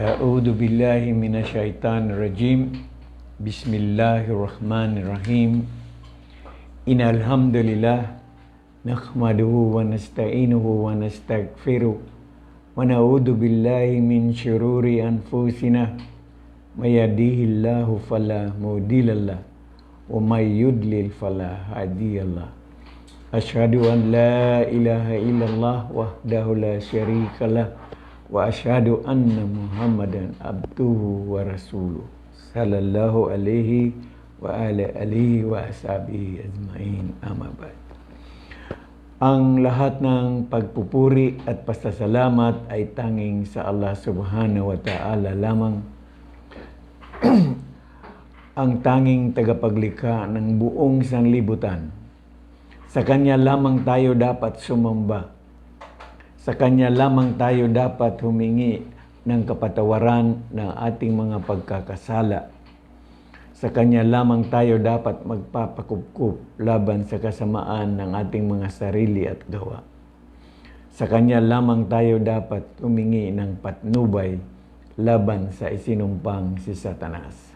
A'udzu billahi minasyaitonir rajim. Bismillahirrahmanirrahim. Innal hamdalillah nahmaduhu wa nasta'inuhu wa nastaghfiruh wa na'udzu billahi min syururi anfusina may yahdihillahu fala mudhillalah wa may yudlil fala hadiyalah. Asyhadu an la ilaha illallah wahdahu la syarikalah wa asyhadu anna Muhammadan abduhu wa rasuluh sallallahu alaihi wa ala alihi wa ashabihi ajmain, amma ba'd. Ang lahat ng pagpupuri at pasasalamat ay tanging sa Allah subhanahu wa ta'ala lamang, ang tanging tagapaglikha ng buong sanlibutan. Sa Kanya lamang tayo dapat sumamba. Sa Kanya lamang tayo dapat humingi ng kapatawaran ng ating mga pagkakasala. Sa Kanya lamang tayo dapat magpapakupkup laban sa kasamaan ng ating mga sarili at gawa. Sa Kanya lamang tayo dapat humingi ng patnubay laban sa isinumpang si Satanas.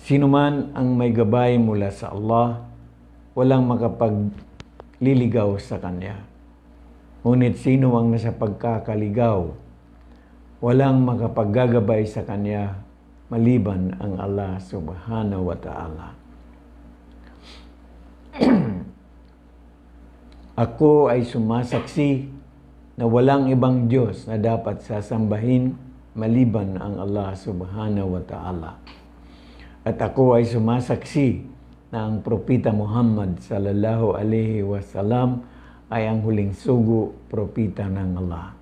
Sino man ang may gabay mula sa Allah, walang makapagliligaw sa Kanya. Ngunit sino ang nasa pagkakaligaw, walang makapaggagabay sa Kanya maliban ang Allah subhanahu wa ta'ala. Ako ay sumasaksi na walang ibang Diyos na dapat sasambahin maliban ang Allah subhanahu wa ta'ala. At ako ay sumasaksi na ang propeta Muhammad sallallahu alaihi wasallam ay ang huling sugo propeta ng Allah.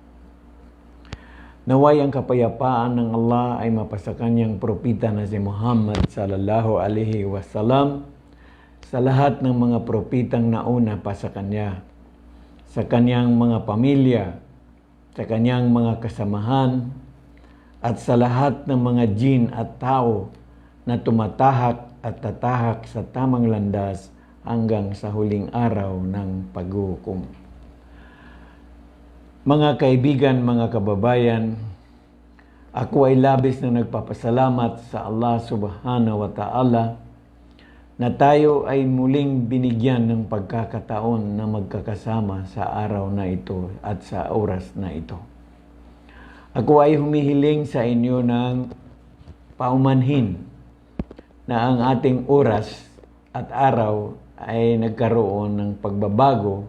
Naway ang kapayapaan ng Allah ay mapasa kanyang propeta na si Muhammad sallallahu alaihi wasallam, sa lahat ng mga propetang nauna pa sa kanya, sa kanyang mga pamilya, sa kanyang mga kasamahan, at sa lahat ng mga jin at tao na tumatahak at tatahak sa tamang landas hanggang sa huling araw ng paghukom. Mga kaibigan, mga kababayan, ako ay labis na nagpapasalamat sa Allah subhanahu wa ta'ala na tayo ay muling binigyan ng pagkakataon na magkakasama sa araw na ito at sa oras na ito. Ako ay humihiling sa inyo ng paumanhin na ang ating oras at araw ay nagkaroon ng pagbabago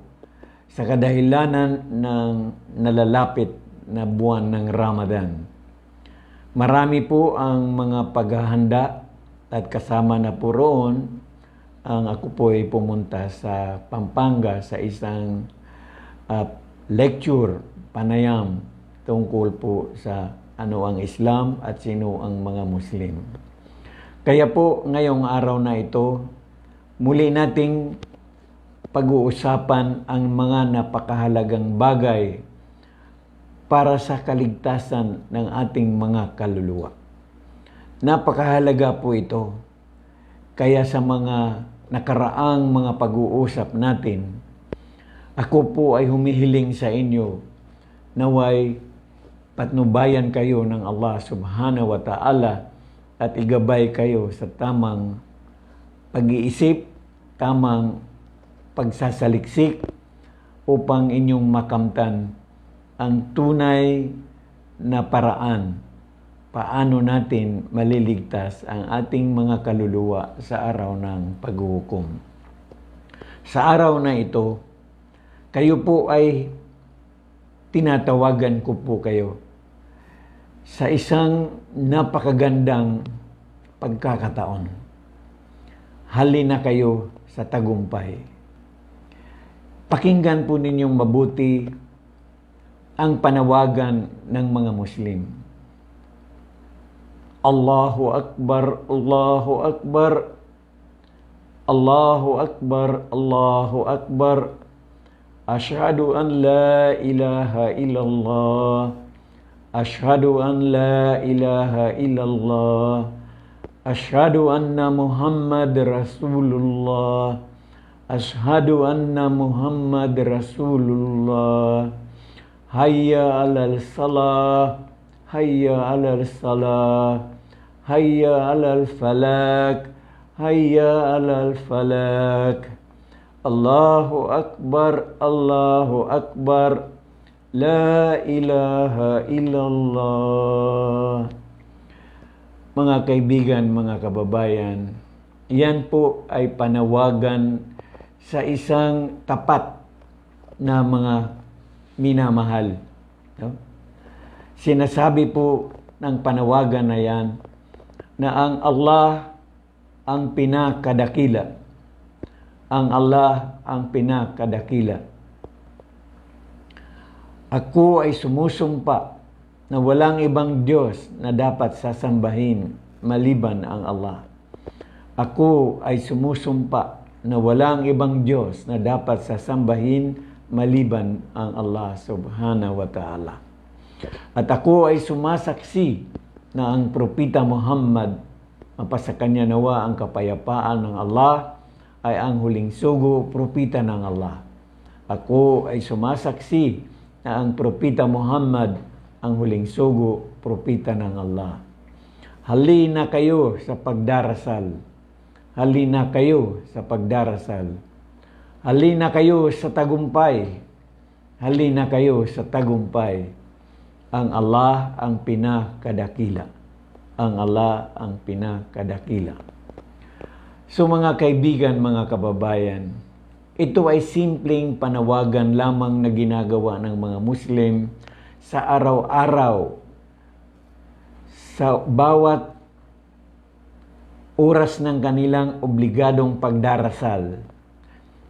sa kadahilanan ng nalalapit na buwan ng Ramadan. Marami po ang mga paghahanda at kasama na po roon ang ako po ay pumunta sa Pampanga sa isang lecture, panayam tungkol po sa ano ang Islam at sino ang mga Muslim. Kaya po ngayong araw na ito, muli nating pag-uusapan ang mga napakahalagang bagay para sa kaligtasan ng ating mga kaluluwa. Napakahalaga po ito. Kaya sa mga nakaraang mga pag-uusap natin, ako po ay humihiling sa inyo naway patnubayan kayo ng Allah subhanahu wa ta'ala at igabay kayo sa tamang pag-iisip, tamang pagsasaliksik upang inyong makamtan ang tunay na paraan paano natin maliligtas ang ating mga kaluluwa sa araw ng paghuhukom. Sa araw na ito, kayo po ay tinatawagan ko po kayo sa isang napakagandang pagkakataon. Halina kayo sa tagumpay. Pakinggan po ninyong mabuti ang panawagan ng mga Muslim. Allahu Akbar, Allahu Akbar, Allahu Akbar, Allahu Akbar, Asyhadu an la ilaha illallah, Asyhadu an la ilaha illallah, Asyhadu anna Muhammad Rasulullah, Ashhadu anna Muhammad Rasulullah. Hayya 'alal salah, hayya 'alal salah, hayya 'alal falak, hayya 'alal falak. Allahu akbar, Allahu akbar. La ilaha illallah. Mga kaibigan, mga kababayan, yan po ay panawagan sa isang tapat na mga minamahal. No? Sinasabi po ng panawagan na yan na ang Allah ang pinakadakila. Ang Allah ang pinakadakila. Ako ay sumusumpa na walang ibang Diyos na dapat sasambahin maliban ang Allah. Ako ay sumusumpa na walang ibang Diyos na dapat sasambahin maliban ang Allah subhanahu wa ta'ala. At ako ay sumasaksi na ang propeta Muhammad, mapasa kanya nawa ang kapayapaan ng Allah, ay ang huling sugo, propeta ng Allah. Ako ay sumasaksi na ang propeta Muhammad ang huling sugo, propeta ng Allah. Halina kayo sa pagdarasal. Halina kayo sa pagdarasal. Halina kayo sa tagumpay. Halina kayo sa tagumpay. Ang Allah ang pinakadakila. Ang Allah ang pinakadakila. So mga kaibigan, mga kababayan, ito ay simpleng panawagan lamang na ginagawa ng mga Muslim sa araw-araw, sa bawat oras ng kanilang obligadong pagdarasal.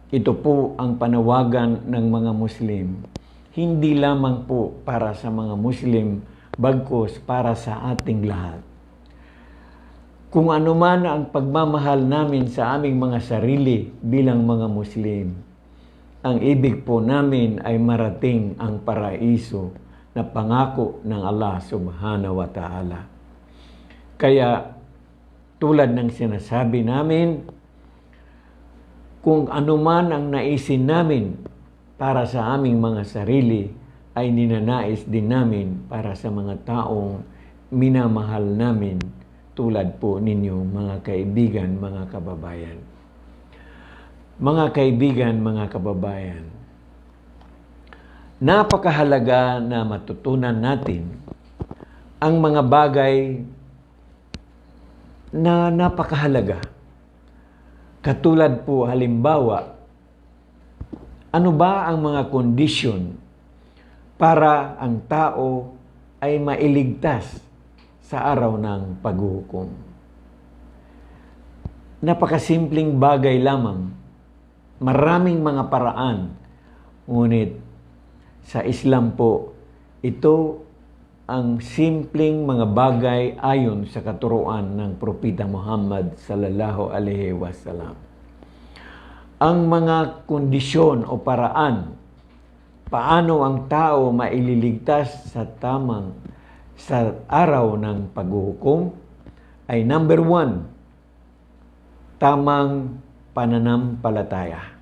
Ito po ang panawagan ng mga Muslim. Hindi lamang po para sa mga Muslim, bagkus para sa ating lahat. Kung ano man ang pagmamahal namin sa aming mga sarili bilang mga Muslim, ang ibig po namin ay marating ang paraiso na pangako ng Allah subhanahu wa ta'ala. Kaya tulad ng sinasabi namin, kung ano man ang naisin namin para sa aming mga sarili, ay ninanais din namin para sa mga taong minamahal namin, tulad po ninyo mga kaibigan, mga kababayan. Mga kaibigan, mga kababayan, napakahalaga na matutunan natin ang mga bagay na napakahalaga. Katulad po halimbawa, ano ba ang mga kondisyon para ang tao ay mailigtas sa araw ng paghuhukom? Napakasimpleng bagay lamang. Maraming mga paraan. Ngunit sa Islam po, ito ang simpleng mga bagay ayon sa katuruan ng propeta Muhammad sallallahu alaihi wasallam. Ang mga kondisyon o paraan paano ang tao maililigtas sa araw ng paghuhukom ay number 1, tamang pananampalataya.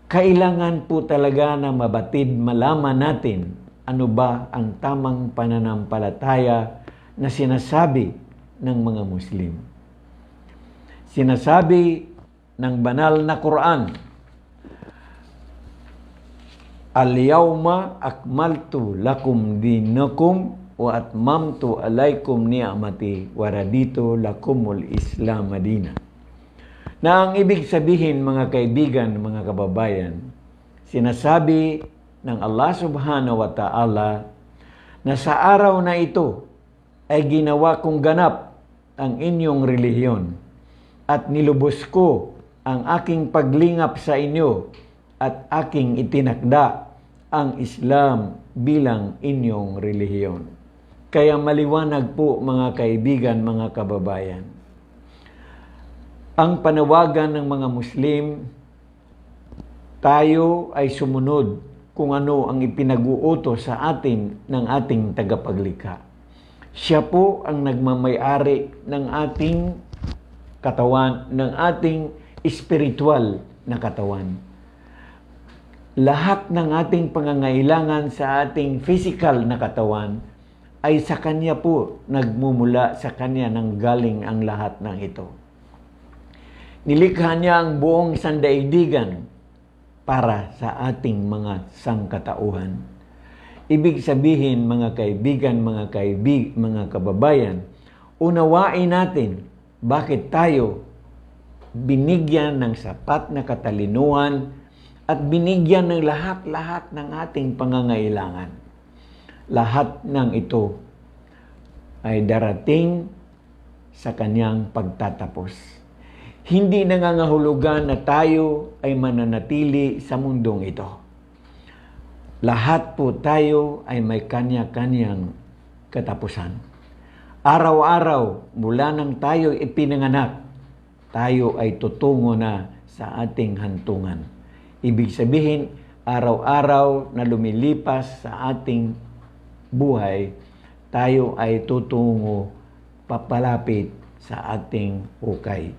Kailangan po talaga na mabatid, malaman natin ano ba ang tamang pananampalataya na sinasabi ng mga Muslim. Sinasabi ng banal na Quran, Al-yawma akmaltu lakum dinakum wa atmamtu alaikum ni'mati wa raditu lakumul Islam madina. Na ang ibig sabihin, mga kaibigan, mga kababayan, sinasabi ng Allah subhanahu wa ta'ala na sa araw na ito ay ginawa kong ganap ang inyong relihiyon at nilubos ko ang aking paglingap sa inyo at aking itinakda ang Islam bilang inyong relihiyon. Kaya maliwanag po mga kaibigan, mga kababayan, ang panawagan ng mga Muslim, tayo ay sumunod kung ano ang ipinag-uutos sa atin ng ating tagapaglikha. Siya po ang nagmamay-ari ng ating katawan, ng ating spiritual na katawan. Lahat ng ating pangangailangan sa ating physical na katawan ay sa Kanya po nagmumula, sa Kanya nang galing ang lahat ng ito. Nilikha Niya ang buong sandaigdigan para sa ating mga sangkatauhan. Ibig sabihin, mga kaibigan, mga kababayan, unawain natin bakit tayo binigyan ng sapat na katalinuhan at binigyan ng lahat-lahat ng ating pangangailangan. Lahat ng ito ay darating sa Kanyang pagtatapos. Hindi nangangahulugan na tayo ay mananatili sa mundong ito. Lahat po tayo ay may kanya-kanyang katapusan. Araw-araw, mula nang tayo ipinanganak, tayo ay tutungo na sa ating hantungan. Ibig sabihin, araw-araw na lumilipas sa ating buhay, tayo ay tutungo papalapit sa ating hukay.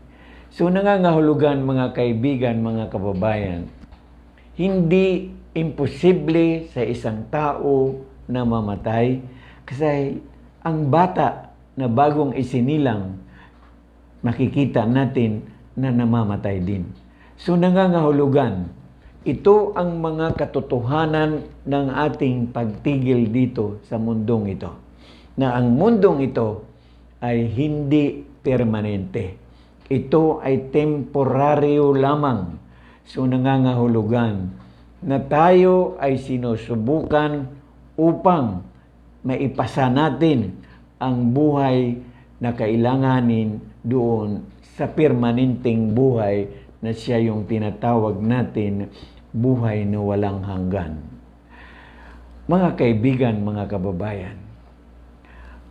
So nangangahulugan, mga kaibigan, mga kababayan, hindi imposible sa isang tao na mamatay kasi ang bata na bagong isinilang, makikita natin na namamatay din. So nangangahulugan, ito ang mga katotohanan ng ating pagtigil dito sa mundong ito. Na ang mundong ito ay hindi permanente. Ito ay temporaryo lamang. So nangangahulugan na tayo ay sinusubukan upang maipasa natin ang buhay na kailanganin doon sa permanenteng buhay na siya yung tinatawag natin buhay na walang hanggan. Mga kaibigan, mga kababayan,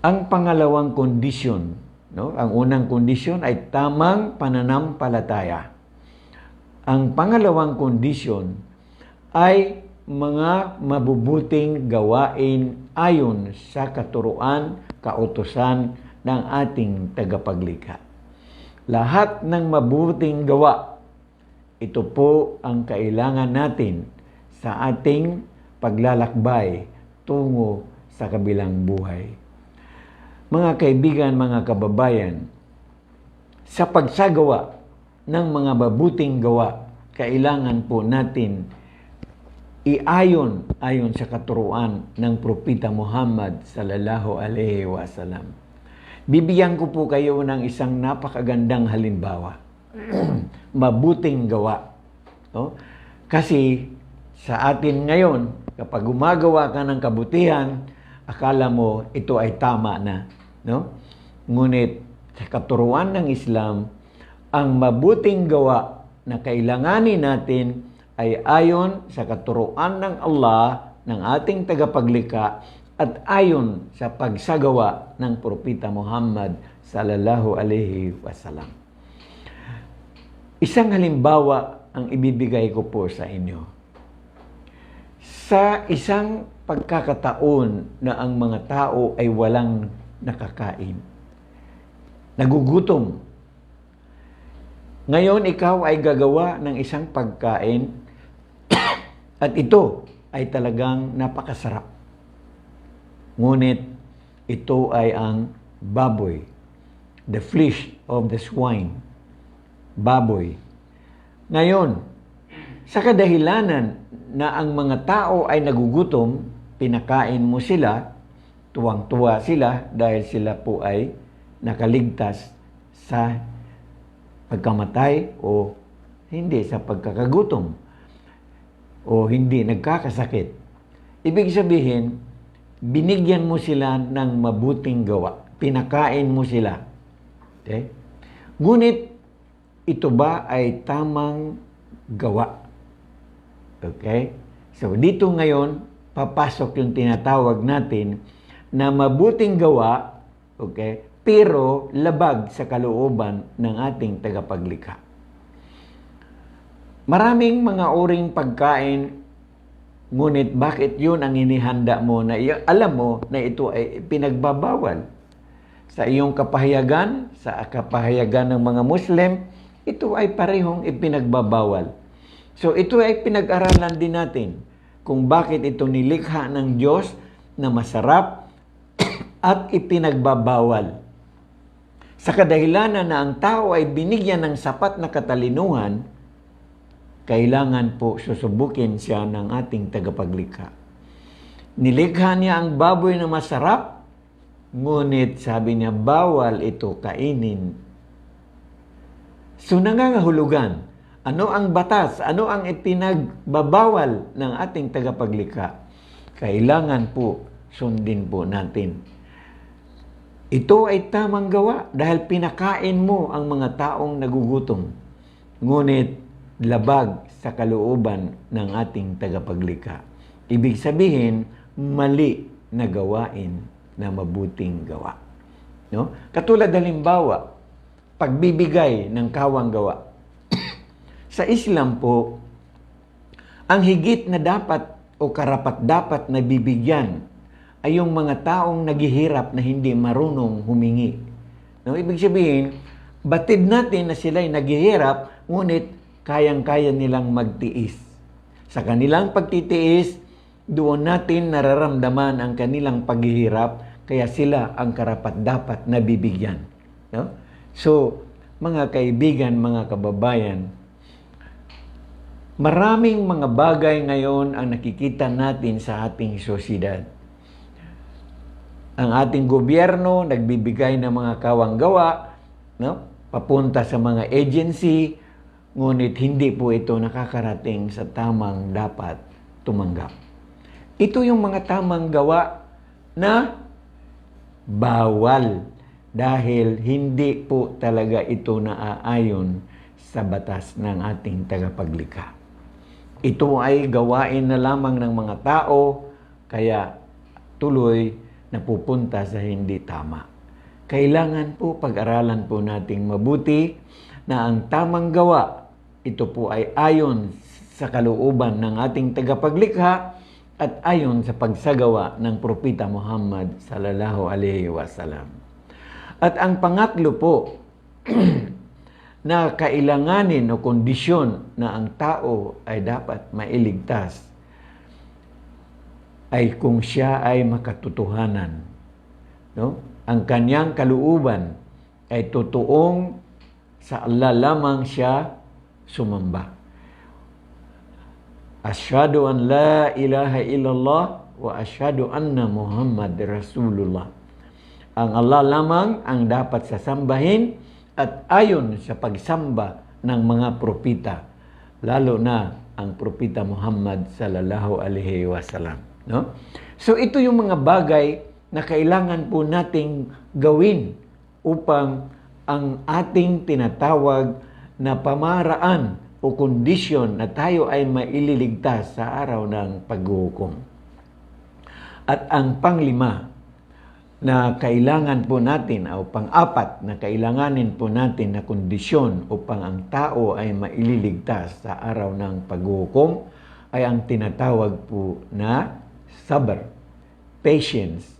ang pangalawang kondisyon, ang unang kondisyon ay tamang pananampalataya. Ang pangalawang kondisyon ay mga mabubuting gawain ayon sa katuruan, kautusan ng ating tagapaglikha. Lahat ng mabuting gawa, ito po ang kailangan natin sa ating paglalakbay tungo sa kabilang buhay. Mga kaibigan, mga kababayan, sa pagsagawa ng mga mabuting gawa, kailangan po natin ayon sa katuruan ng Propeta Muhammad sallallahu alaihi wasallam. Bibigyan ko po kayo ng isang napakagandang halimbawa. Mabuting gawa. No? Kasi sa atin ngayon, kapag gumagawa ka ng kabutihan, akala mo ito ay tama na. No? Ngunit sa katuruan ng Islam, ang mabuting gawa na kailanganin natin ay ayon sa katuruan ng Allah, ng ating tagapaglikha, at ayon sa pagsagawa ng Propeta Muhammad sallallahu alaihi wasallam. Isang halimbawa ang ibibigay ko po sa inyo. Sa isang pagkakataon na ang mga tao ay walang nakakain, nagugutom. Ngayon ikaw ay gagawa ng isang pagkain at ito ay talagang napakasarap. Ngunit ito ay ang baboy, the flesh of the swine, baboy. Ngayon, sa kadahilanan na ang mga tao ay nagugutom, pinakain mo sila, tuwang-tuwa sila dahil sila po ay nakaligtas sa pagkamatay o hindi sa pagkakagutom o hindi nagkakasakit. Ibig sabihin, binigyan mo sila ng mabuting gawa. Pinakain mo sila. Okay? Ngunit, ito ba ay tamang gawa? Okay? So, dito ngayon, papasok yung tinatawag natin na mabuting gawa, okay, pero labag sa kalooban ng ating tagapaglikha. Maraming mga uring pagkain, ngunit bakit yun ang inihanda mo na alam mo na ito ay pinagbabawal? Sa iyong kapahayagan, sa kapahayagan ng mga Muslim, ito ay parehong ipinagbabawal. So ito ay pinag-aralan din natin kung bakit ito nilikha ng Diyos na masarap at ipinagbabawal. Sa kadahilanan na ang tao ay binigyan ng sapat na katalinuhan, kailangan po susubukin siya ng ating tagapaglikha. Nilikha niya ang baboy na masarap, ngunit sabi niya, bawal ito kainin. So nangangahulugan, ano ang batas? Ano ang ipinagbabawal ng ating tagapaglikha? Kailangan po sundin po natin. Ito ay tamang gawa dahil pinakain mo ang mga taong nagugutom. Ngunit labag sa kalooban ng ating tagapaglikha. Ibig sabihin, mali na gawain na mabuting gawa. No? Katulad halimbawa, pagbibigay ng kawang gawa. Sa Islam po, ang higit na dapat o karapat-dapat na bibigyan ay yung mga taong naghihirap na hindi marunong humingi. No, ibig sabihin, batid natin na sila'y naghihirap, ngunit kayang-kaya nilang magtiis. Sa kanilang pagtitiis, doon natin nararamdaman ang kanilang paghihirap, kaya sila ang karapat-dapat na bibigyan. No? So, mga kaibigan, mga kababayan, maraming mga bagay ngayon ang nakikita natin sa ating sosyedad. Ang ating gobyerno nagbibigay ng mga kawang gawa, no? Papunta sa mga agency, ngunit hindi po ito nakakarating sa tamang dapat tumanggap. Ito yung mga tamang gawa na bawal dahil hindi po talaga ito naaayon sa batas ng ating tagapaglikha. Ito ay gawain na lamang ng mga tao, kaya tuloy napupunta sa hindi tama. Kailangan po pag-aralan po nating mabuti na ang tamang gawa, ito po ay ayon sa kalooban ng ating tagapaglikha at ayon sa pagsagawa ng Propeta Muhammad sallallahu alaihi wasallam. At ang pangatlo po, na kailanganin o kondisyon na ang tao ay dapat mailigtas ay kung siya ay makatotohanan. No? Ang kanyang kalooban ay totoong sa Allah lamang siya sumamba. Asyhadu an la ilaha illallah wa asyhadu anna Muhammad Rasulullah. Ang Allah lamang ang dapat sasambahin at ayon sa pagsamba ng mga propeta, lalo na ang Propeta Muhammad sallallahu alaihi wasallam. No? So ito yung mga bagay na kailangan po nating gawin upang ang ating tinatawag na pamaraan o kondisyon na tayo ay maililigtas sa araw ng paghuhukom. At ang panglima na kailangan po natin o pang-apat na kailanganin po natin na kondisyon upang ang tao ay maililigtas sa araw ng paghuhukom ay ang tinatawag po na sabr, patience.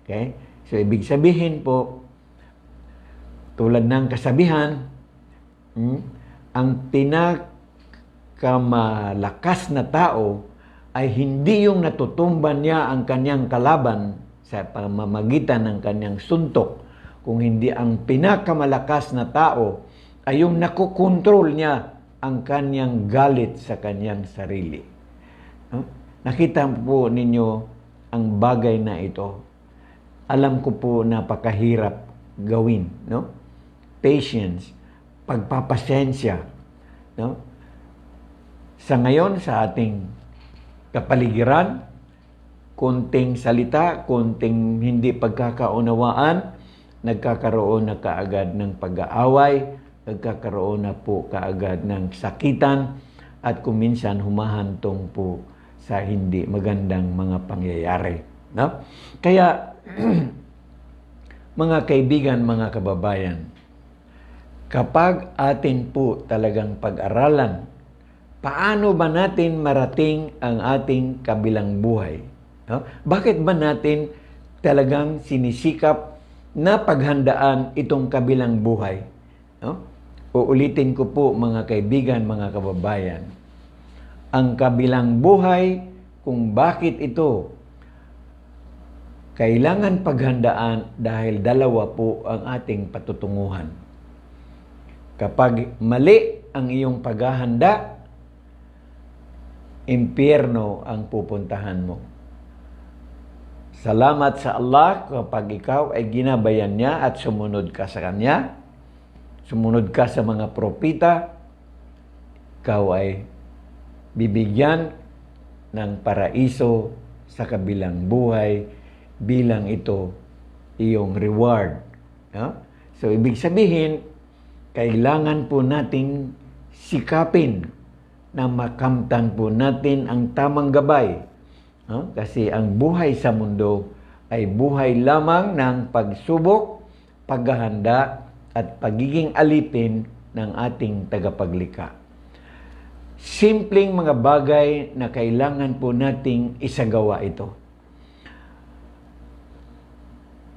Okay? So, ibig sabihin po, tulad ng kasabihan, ang pinakamalakas na tao ay hindi yung natutumban niya ang kanyang kalaban sa pamamagitan ng kanyang suntok, kung hindi ang pinakamalakas na tao ay yung nakokontrol niya ang kanyang galit sa kanyang sarili. No? Nakita po ninyo ang bagay na ito. Alam ko po napakahirap gawin, no? Patience, pagpapasensya, no? Sa ngayon, sa ating kapaligiran, konting salita, konting hindi pagkakaunawaan, nagkakaroon na kaagad ng pag-aaway, nagkakaroon na po kaagad ng sakitan, at kuminsan humahantong po sa hindi magandang mga pangyayari. No? Kaya, mga kaibigan, mga kababayan, kapag atin po talagang pag-aralan, paano ba natin marating ang ating kabilang buhay? No? Bakit ba natin talagang sinisikap na paghandaan itong kabilang buhay? No? Uulitin ko po mga kaibigan, mga kababayan, ang kabilang buhay kung bakit ito kailangan paghandaan dahil dalawa po ang ating patutunguhan. Kapag mali ang iyong paghahanda, impyerno ang pupuntahan mo. Salamat sa Allah kapag ikaw ay ginabayan niya at sumunod ka sa Kanya, sumunod ka sa mga propita, ikaw ay bibigyan ng paraiso sa kabilang buhay bilang ito iyong reward. No? So, ibig sabihin, kailangan po nating sikapin na makamtan po natin ang tamang gabay. No? Kasi ang buhay sa mundo ay buhay lamang ng pagsubok, paghahanda, at pagiging alipin ng ating tagapaglikha. Simpleng mga bagay na kailangan po nating isagawa ito.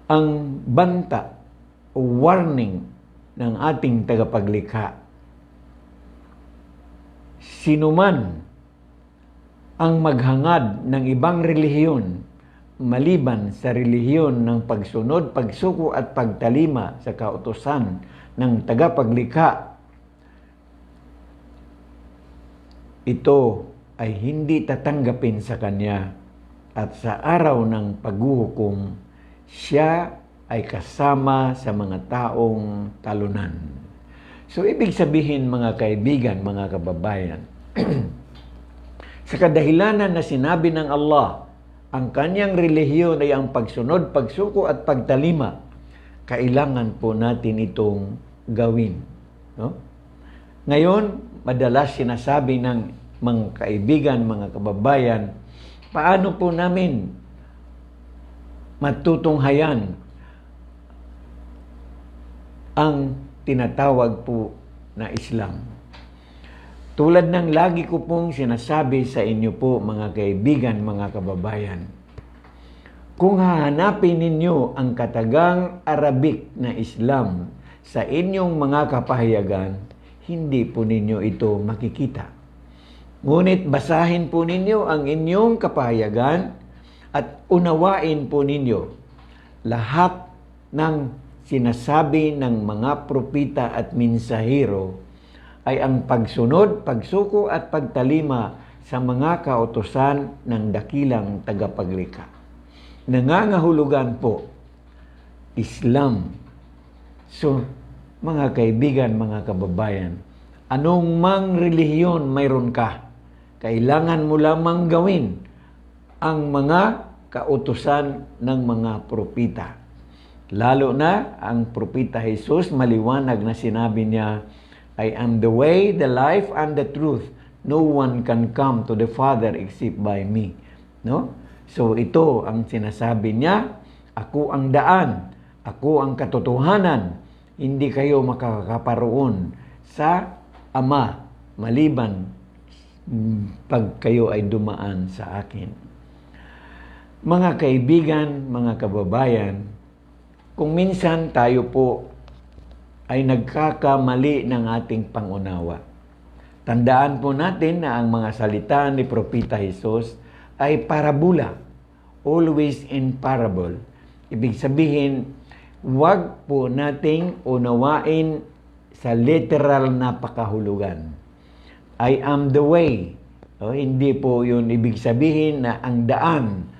Ang banta o warning ng ating tagapaglikha. Sinuman ang maghangad ng ibang relihiyon maliban sa relihiyon ng pagsunod, pagsuko at pagtalima sa kautusan ng tagapaglikha, ito ay hindi tatanggapin sa Kanya at sa araw ng paghuhukom, siya ay kasama sa mga taong talunan. So, ibig sabihin mga kaibigan, mga kababayan, sa kadahilanan na sinabi ng Allah, ang kanyang relihiyon ay ang pagsunod, pagsuko at pagtalima, kailangan po natin itong gawin. No? Ngayon, madalas sinasabi ng mga kaibigan, mga kababayan, paano po namin matutunghayan ang tinatawag po na Islam? Tulad ng lagi ko pong sinasabi sa inyo po, mga kaibigan, mga kababayan, kung hahanapin ninyo ang katagang Arabic na Islam sa inyong mga kapahayagan, hindi po ninyo ito makikita. Ngunit basahin po ninyo ang inyong kapahayagan at unawain po ninyo lahat ng sinasabi ng mga propita at minsahero ay ang pagsunod, pagsuko at pagtalima sa mga kautusan ng dakilang tagapaglikha. Nangangahulugan po, Islam. So, mga kaibigan, mga kababayan, anong mang relihiyon mayroon ka, kailangan mo lamang gawin ang mga kautusan ng mga propita. Lalo na ang propita Jesus, maliwanag na sinabi niya, I am the way, the life, and the truth. No one can come to the Father except by me. No? So ito ang sinasabi niya, ako ang daan, ako ang katotohanan. Hindi kayo makakaparoon sa Ama maliban pag kayo ay dumaan sa akin. Mga kaibigan, mga kababayan, kung minsan tayo po ay nagkakamali ng ating pangunawa. Tandaan po natin na ang mga salita ni Propita Jesus ay parabola, always in parable. Ibig sabihin, huwag po nating unawain sa literal na pakahulugan. I am the way. Hindi po yun ibig sabihin na ang daan,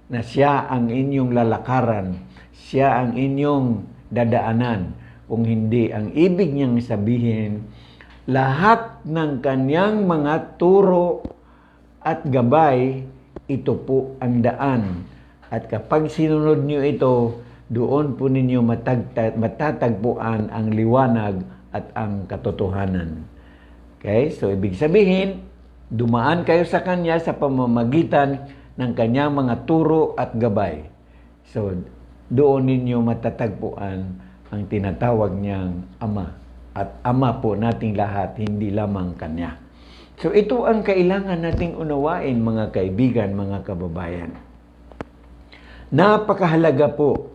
na siya ang inyong lalakaran, siya ang inyong dadaanan. Kung hindi, ang ibig niyang sabihin, lahat ng kanyang mga turo at gabay, ito po ang daan. At kapag sinunod niyo ito, doon po ninyo matatagpuan ang liwanag at ang katotohanan. Okay? So, ibig sabihin, dumaan kayo sa Kanya sa pamamagitan ng Kanyang mga turo at gabay. So, doon ninyo matatagpuan ang tinatawag niyang Ama. At Ama po nating lahat, hindi lamang Kanya. So ito ang kailangan nating unawain, mga kaibigan, mga kababayan. Napakahalaga po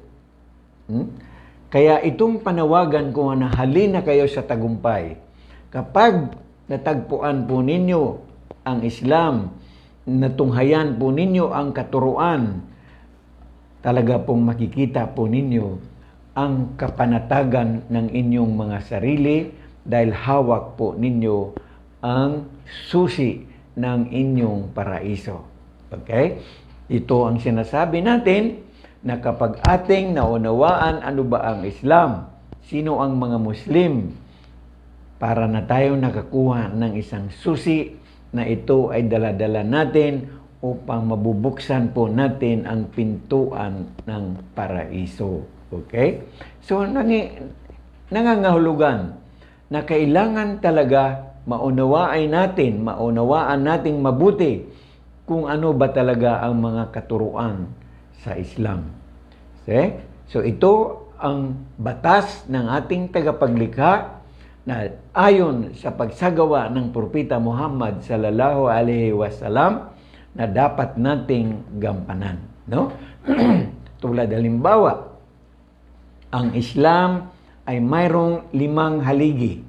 Kaya itong panawagan ko na halina kayo sa tagumpay. Kapag natagpuan po ninyo ang Islam, natunghayan po ninyo ang katuruan, talaga pong makikita po ninyo ang kapanatagan ng inyong mga sarili dahil hawak po ninyo ang susi ng inyong paraiso. Okay? Ito ang sinasabi natin na kapag ating naunawaan ano ba ang Islam, sino ang mga Muslim, para na tayo nakakuha ng isang susi na ito ay dala-dala natin upang mabubuksan po natin ang pintuan ng paraiso. Okay? So, nangangahulugan na kailangan talaga maunawaan nating mabuti kung ano ba talaga ang mga katuruan sa Islam. Okay? So, ito ang batas ng ating tagapaglikha na ayon sa pagsagawa ng Propeta Muhammad sallallahu alaihi wasallam na dapat nating gampanan, no? Tulad halimbawa, ang Islam ay mayroong 5 haligi.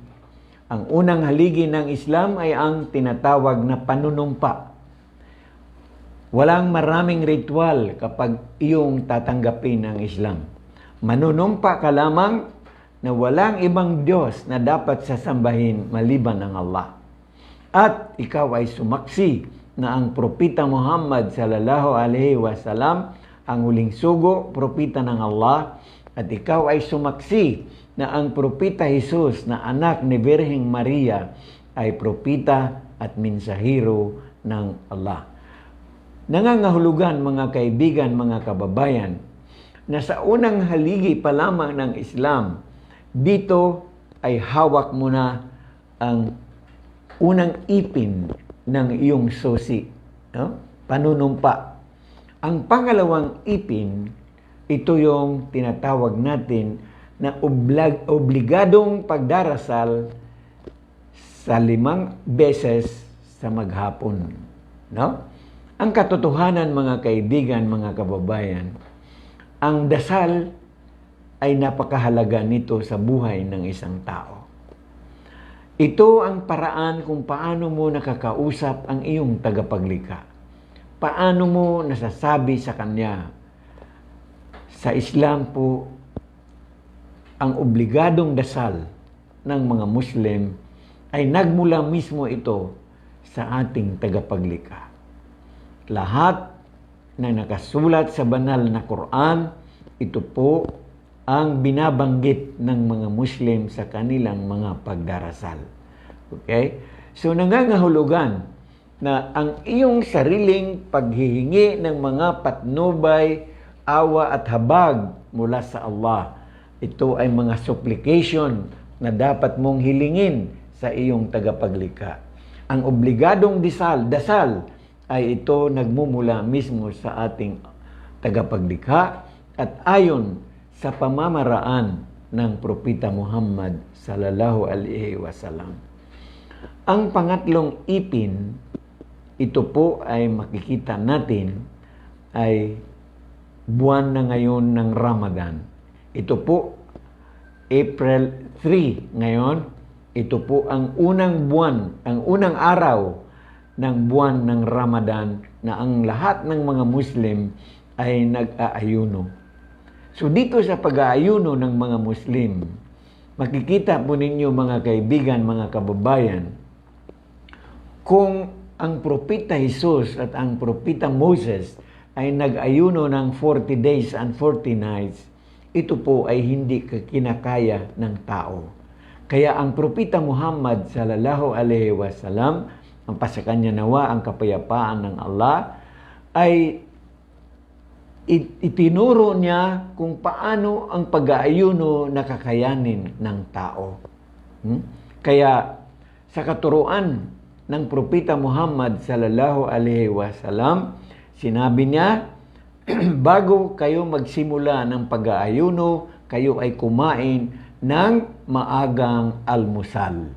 Ang unang haligi ng Islam ay ang tinatawag na panunumpa. Walang maraming ritual kapag iyong tatanggapin ang Islam. Manunumpa ka lamang na walang ibang Diyos na dapat sasambahin maliban ang Allah. At ikaw ay sumaksi na ang Propeta Muhammad sallallahu alaihi wasallam ang huling sugo, propeta ng Allah, at ikaw ay sumaksi na ang Propeta Jesus na anak ni Birheng Maria ay propeta at mensahero ng Allah. Nangangahulugan, mga kaibigan, mga kababayan, na sa unang haligi pa lamang ng Islam, dito ay hawak mo na ang unang ipin ng iyong susi, no? Panunumpa. Ang pangalawang ipin, ito yung tinatawag natin na obligadong pagdarasal sa 5 beses sa maghapon, no? Ang katotohanan, mga kaibigan, mga kababayan, ang dasal ay napakahalaga nito sa buhay ng isang tao. Ito ang paraan kung paano mo nakakausap ang iyong tagapaglikha. Paano mo nasasabi sa kanya. Sa Islam po, ang obligadong dasal ng mga Muslim ay nagmula mismo ito sa ating tagapaglikha. Lahat na nakasulat sa banal na Quran, ito po ang binabanggit ng mga Muslim sa kanilang mga pagdarasal. Okay? So, nangangahulugan na ang iyong sariling paghihingi ng mga patnubay, awa at habag mula sa Allah, ito ay mga supplication na dapat mong hilingin sa iyong tagapaglikha. Ang obligadong dasal ay ito nagmumula mismo sa ating tagapaglikha at ayon sa pamamaraan ng Propeta Muhammad sallallahu alaihi wasallam. Ang pangatlong ipin, ito po ay makikita natin ay buwan na ngayon ng Ramadan. Ito po, April 3 ngayon. Ito po ang unang buwan, ang unang araw ng buwan ng Ramadan na ang lahat ng mga Muslim ay nag-aayuno. So dito sa pag-aayuno ng mga Muslim, makikita po ninyo, mga kaibigan, mga kababayan, kung ang Propeta Jesus at ang Propeta Moses ay nag-ayuno ng 40 days and 40 nights, ito po ay hindi kinakaya ng tao. Kaya ang Propeta Muhammad sallallahu alaihi wasallam, ang pasakanya nawa ang kapayapaan ng Allah, ay itinuro niya kung paano ang pag-aayuno nakakayanin ng tao. Kaya sa katuruan ng Propeta Muhammad sallallahu alaihi wasallam, sinabi niya, bago kayo magsimula ng pag-aayuno, kayo ay kumain ng maagang almusal.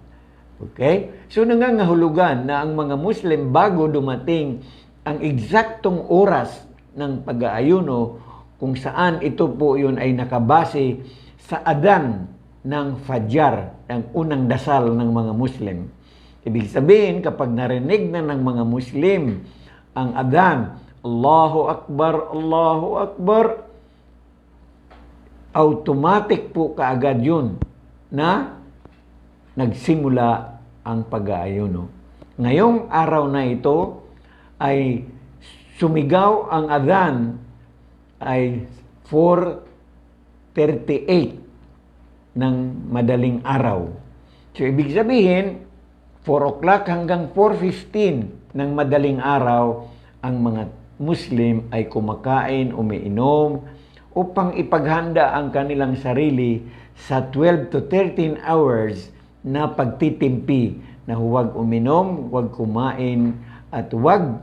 Okay? So nangangahulugan na ang mga Muslim bago dumating ang eksaktong oras ng pag-aayuno, kung saan ito po yun ay nakabase sa adan ng Fajr, ang unang dasal ng mga Muslim. Ibig sabihin, kapag narinig na ng mga Muslim ang adan, Allahu Akbar, automatic po kaagad yun na nagsimula ang pag-aayuno. Ngayong araw na ito ay sumigaw ang adhan ay 4:38 ng madaling araw. So, ibig sabihin, 4 o'clock hanggang 4:15 ng madaling araw, ang mga Muslim ay kumakain, umiinom, upang ipaghanda ang kanilang sarili sa 12 to 13 hours na pagtitimpi na huwag uminom, huwag kumain, at huwag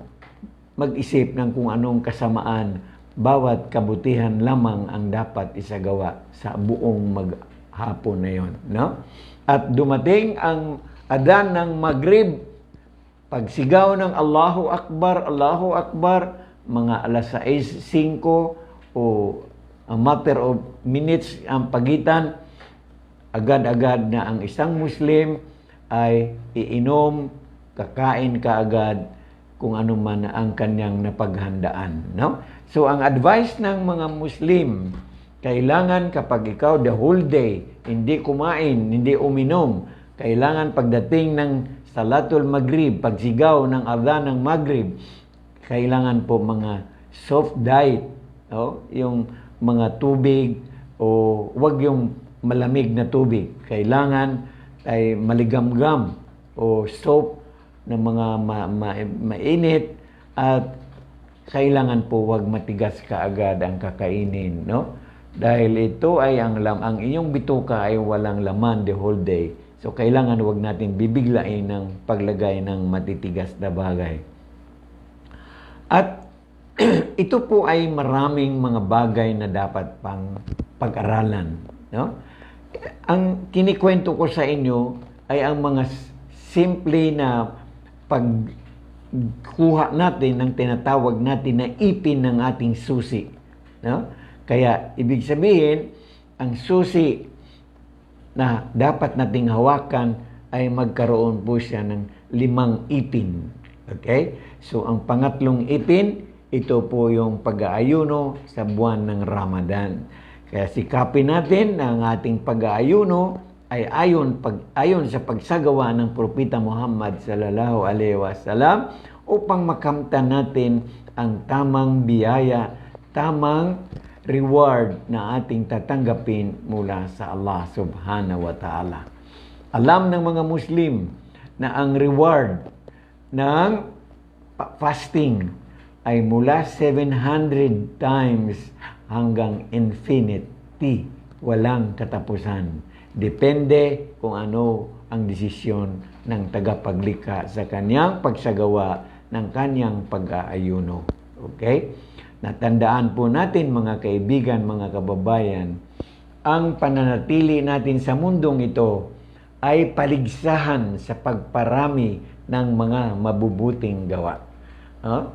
mag-isip ng kung anong kasamaan. Bawat kabutihan lamang ang dapat isagawa sa buong maghapon na yon, no? At dumating ang adan ng Maghrib, pagsigaw ng Allahu Akbar, mga alas 6:05 o a matter of minutes ang pagitan, agad-agad na ang isang Muslim ay iinom, kakain kaagad kung ano man ang kanyang napaghandaan, no? So, ang advice ng mga Muslim, kailangan kapag ikaw the whole day, hindi kumain, hindi uminom, kailangan pagdating ng Salatul Maghrib, pagsigaw ng adhan ng Maghrib, kailangan po mga soft diet, no? Yung mga tubig, o wag yung malamig na tubig. Kailangan ay maligamgam o soap na mga mainit, at kailangan po wag matigas kaagad ang kakainin, no? Dahil ito ay ang inyong bituka ay walang laman the whole day. So, kailangan wag natin bibiglain ng paglagay ng matitigas na bagay. At ito po ay maraming mga bagay na dapat pang pag-aralan, no? Ang kinikwento ko sa inyo ay ang mga simple na pagkuha natin ng tinatawag natin na ipin ng ating susi, no? Kaya ibig sabihin, ang susi na dapat nating hawakan ay magkaroon po siya ng 5 ipin. Okay? So, ang pangatlong ipin, ito po yung pag-aayuno sa buwan ng Ramadan. Kaya sikapin natin na ang ating pag-aayuno ay ayon sa pagsagawa ng Propeta Muhammad sallallahu alaihi wasallam, upang makamtan natin ang tamang biyaya, tamang reward na ating tatanggapin mula sa Allah subhanahu wa ta'ala. Alam ng mga Muslim na ang reward ng fasting ay mula 700 times hanggang infinity. Walang katapusan. Depende kung ano ang desisyon ng tagapaglikha sa kanyang pagsagawa ng kanyang pag-aayuno. Okay? Natandaan po natin, mga kaibigan, mga kababayan, ang pananatili natin sa mundong ito ay paligsahan sa pagparami ng mga mabubuting gawa.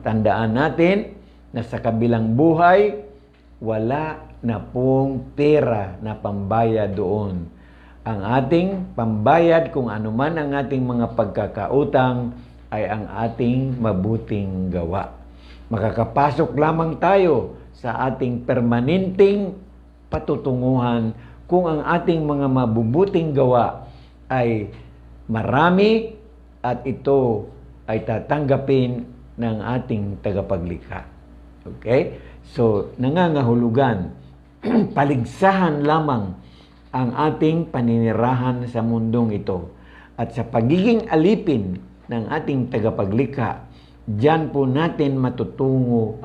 Tandaan natin na sa kabilang buhay, wala na pong pera na pambayad doon. Ang ating pambayad, kung ano man ang ating mga pagkakautang, ay ang ating mabuting gawa. Makakapasok lamang tayo sa ating permanenteng patutunguhan kung ang ating mga mabubuting gawa ay marami at ito ay tatanggapin ng ating tagapaglikha. Okay? So, nangangahulugan, paligsahan lamang ang ating paninirahan sa mundong ito. At sa pagiging alipin ng ating tagapaglikha, diyan po natin matutungo,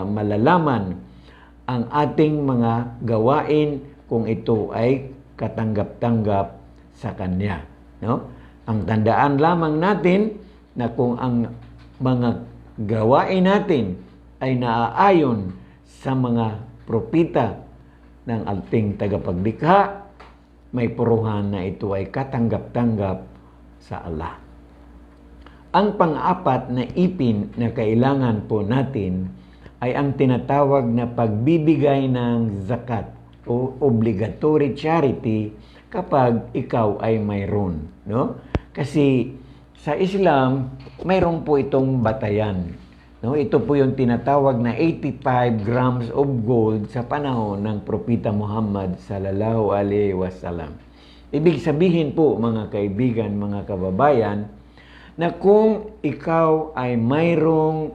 malalaman ang ating mga gawain kung ito ay katanggap-tanggap sa Kanya. No? Ang tandaan lamang natin na kung ang mga gawain natin ay naaayon sa mga propita ng ating tagapaglikha, may puruhan na ito ay katanggap-tanggap sa Allah. Ang pang-apat na ipin na kailangan po natin ay ang tinatawag na pagbibigay ng zakat o obligatory charity kapag ikaw ay mayroon, no? Kasi sa Islam, mayroon po itong batayan, no? Ito po yung tinatawag na 85 grams of gold sa panahon ng Propeta Muhammad sallallahu alaihi wasallam. Ibig sabihin po, mga kaibigan, mga kababayan, na kung ikaw ay mayroong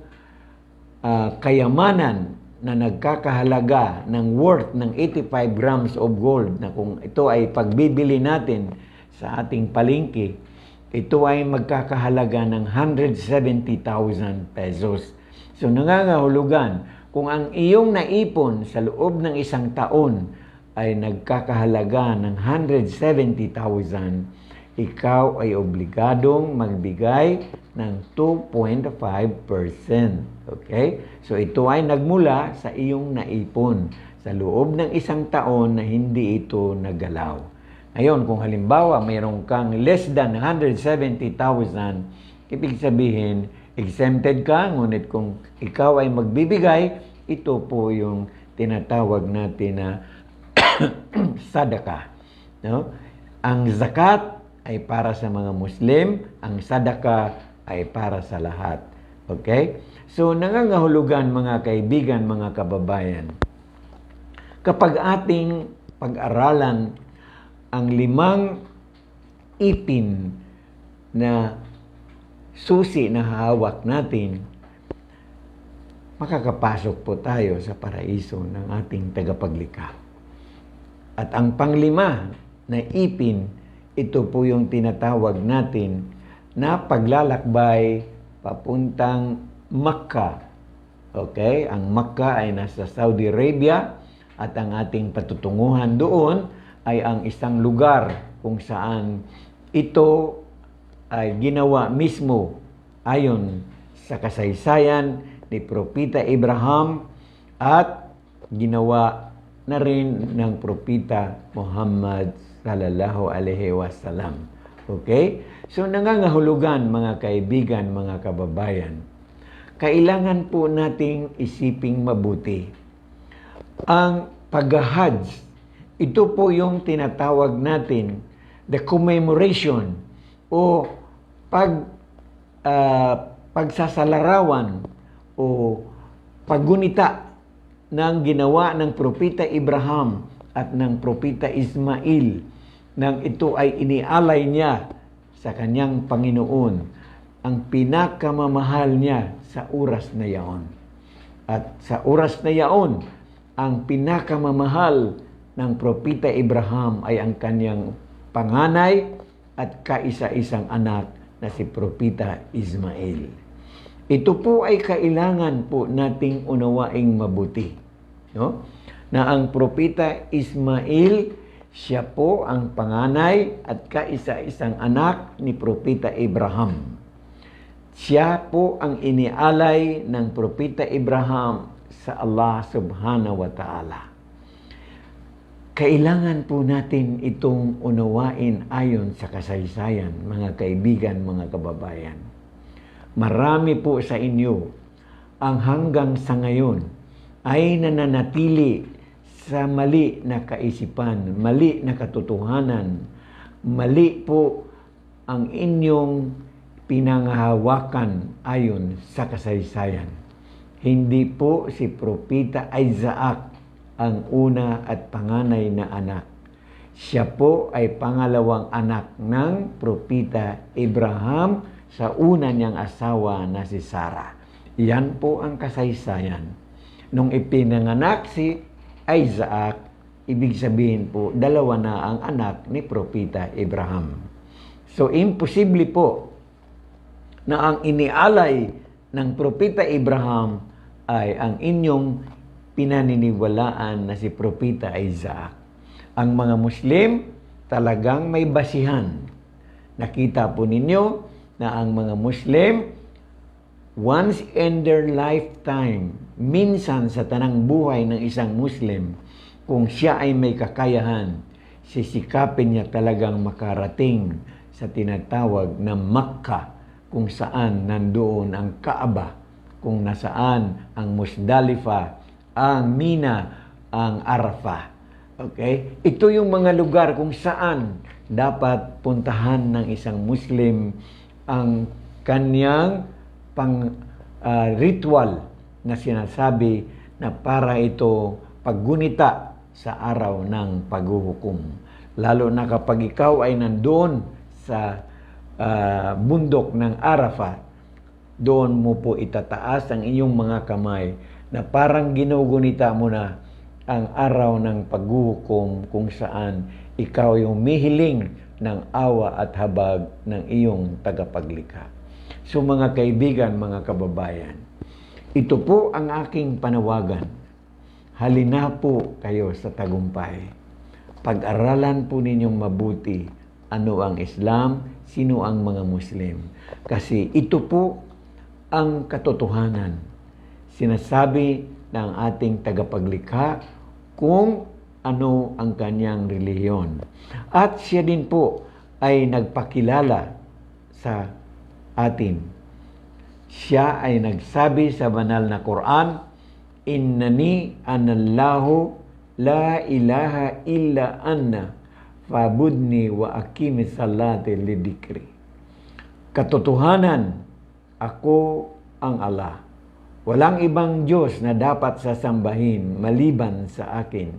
kayamanan na nagkakahalaga ng worth ng 85 grams of gold, na kung ito ay pagbibili natin sa ating palengke, ito ay magkakahalaga ng 170,000 pesos. So nangangahulugan, kung ang iyong naipon sa loob ng isang taon ay nagkakahalaga ng 170,000, ikaw ay obligadong magbigay ng 2.5%. Okay? So ito ay nagmula sa iyong naipon sa loob ng isang taon na hindi ito naggalaw. Ngayon, kung halimbawa mayroon kang less than 170,000, ibig sabihin, exempted ka, ngunit kung ikaw ay magbibigay, ito po yung tinatawag natin na sadaka. No? Ang zakat ay para sa mga Muslim, ang sadaka ay para sa lahat. Okay? So, nangangahulugan mga kaibigan, mga kababayan, kapag ating pag-aralan ang 5 ipin na susi na hawak natin, makakapasok po tayo sa paraiso ng ating tagapaglikha. At ang panglima na ipin, ito po yung tinatawag natin na paglalakbay papuntang Makkah. Okay? Ang Makkah ay nasa Saudi Arabia at ang ating patutunguhan doon ay ang isang lugar kung saan ito ay ginawa mismo ayon sa kasaysayan ni Propeta Abraham at ginawa na rin ng Propeta Muhammad sallallahu alaihi wasallam. Okay? So nangangahulugan mga kaibigan, mga kababayan, kailangan po nating isiping mabuti. Ang pag-hajj, ito po yung tinatawag natin the commemoration o pagsasalarawan o paggunita ng ginawa ng Propeta Abraham at ng Propeta Ismail nang ito ay inialay niya sa kanyang Panginoon, ang pinakamamahal niya sa oras na yaon. At sa oras na yaon, ang pinakamamahal ng Propeta Abraham ay ang kanyang panganay at kaisa-isang anak na si Propeta Ismail. Ito po ay kailangan po nating unawaing mabuti, no? Na ang Propeta Ismail, siya po ang panganay at kaisa-isang anak ni Propeta Abraham. Siya po ang inialay ng Propeta Abraham sa Allah subhanahu wa ta'ala. Kailangan po natin itong unawain ayon sa kasaysayan, mga kaibigan, mga kababayan. Marami po sa inyo ang hanggang sa ngayon ay nananatili sa mali na kaisipan, mali na katotohanan, mali po ang inyong pinanghahawakan ayon sa kasaysayan. Hindi po si Propeta Isaac ang una at panganay na anak. Siya po ay pangalawang anak ng Propeta Abraham sa una niyang asawa na si Sarah. Yan po ang kasaysayan. Nung ipinanganak si Isaac, ibig sabihin po, dalawa na ang anak ni Propeta Abraham. So, imposible po na ang inialay ng Propeta Abraham ay ang inyong pinaniniwalaan na si Propeta Isaac. Ang mga Muslim talagang may basihan. Nakita po ninyo na ang mga Muslim, once in their lifetime, minsan sa tanang buhay ng isang Muslim, kung siya ay may kakayahan, sisikapin niya talagang makarating sa tinatawag na Makkah, kung saan nandoon ang Kaaba, kung nasaan ang Musdalifah, ang Mina, ang Arafah. Okay? Ito yung mga lugar kung saan dapat puntahan ng isang Muslim ang kanyang ritual na sinasabi na para ito paggunita sa araw ng paghuhukom. Lalo na kapag ikaw ay nandoon sa bundok ng Arafat, doon mo po itataas ang iyong mga kamay na parang ginugunita mo na ang araw ng paghuhukom kung saan ikaw yung mihiling ng awa at habag ng iyong tagapaglikha. So mga kaibigan, mga kababayan, ito po ang aking panawagan. Halina po kayo sa tagumpay. Pag-aralan po ninyong mabuti ano ang Islam, sino ang mga Muslim. Kasi ito po ang katotohanan. Sinasabi ng ating tagapaglikha kung ano ang kanyang relihiyon. At siya din po ay nagpakilala sa atin. Siya ay nagsabi sa banal na Quran, Innani anallahu la ilaha illa anna fa'budni wa aqimi salati lidikri. Katotohanan, ako ang Allah. Walang ibang Diyos na dapat sasambahin maliban sa akin.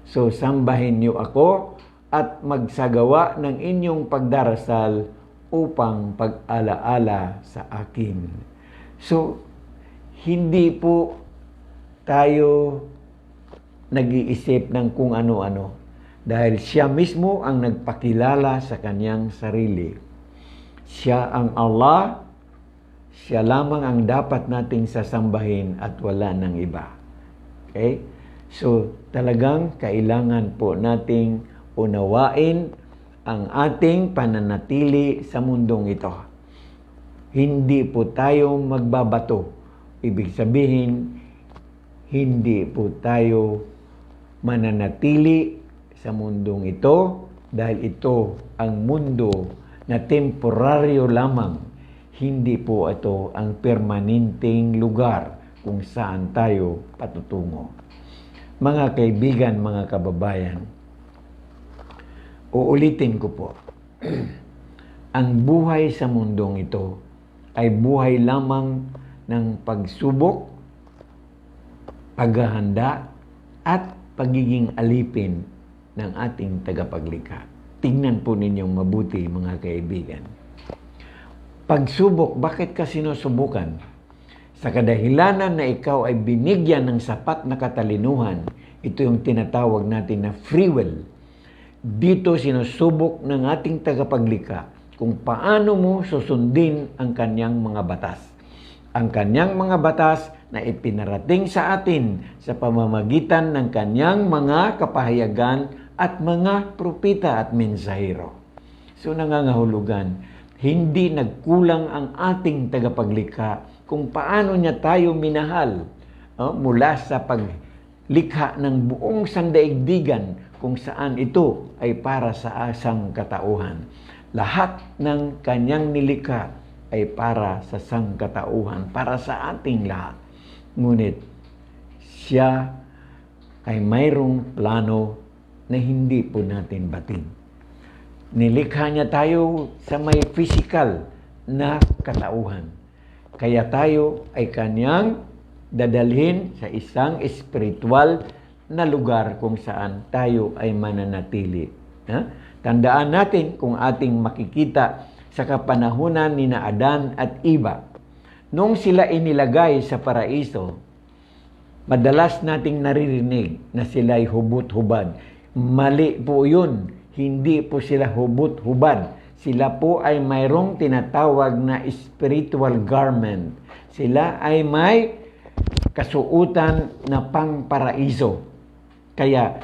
So, sambahin niyo ako at magsagawa ng inyong pagdarasal upang pag-alaala sa akin. So, hindi po tayo nag-iisip ng kung ano-ano dahil siya mismo ang nagpakilala sa kanyang sarili. Siya ang Allah. Siya lamang ang dapat nating sasambahin at wala ng iba. Okay? So, talagang kailangan po nating unawain ang ating pananatili sa mundong ito. Hindi po tayo magbabato. Ibig sabihin, hindi po tayo mananatili sa mundong ito dahil ito ang mundo na temporaryo lamang. Hindi po ito ang permanenteng lugar kung saan tayo patutungo. Mga kaibigan, mga kababayan, uulitin ko po, ang buhay sa mundong ito ay buhay lamang ng pagsubok, paghahanda, at pagiging alipin ng ating tagapaglikha. Tingnan po ninyong mabuti, mga kaibigan. Pagsubok, bakit ka sinusubukan? Sa kadahilanan na ikaw ay binigyan ng sapat na katalinuhan, ito yung tinatawag natin na free will. Dito sinusubok ng ating tagapaglikha kung paano mo susundin ang kanyang mga batas. Ang kanyang mga batas na ipinarating sa atin sa pamamagitan ng kanyang mga kapahayagan at mga propeta at mensahero. So nangangahulugan, hindi nagkulang ang ating tagapaglikha kung paano niya tayo minahal mula sa paglikha ng buong sandaigdigan kung saan ito ay para sa asang katauhan. Lahat ng kanyang nilikha ay para sa sangkatauhan, para sa ating lahat. Ngunit siya ay mayroong plano na hindi po natin batin. Nilikha niya tayo sa may physical na katauhan. Kaya tayo ay kanyang dadalhin sa isang espiritual na lugar kung saan tayo ay mananatili. Tandaan natin kung ating makikita sa kapanahunan ni na Adan at Eva. Nung sila inilagay sa paraiso, madalas nating naririnig na sila'y hubot-hubad. Mali po yun. Hindi po sila hubot-hubad. Sila po ay mayroong tinatawag na spiritual garment. Sila ay may kasuutan na pangparaiso. Kaya,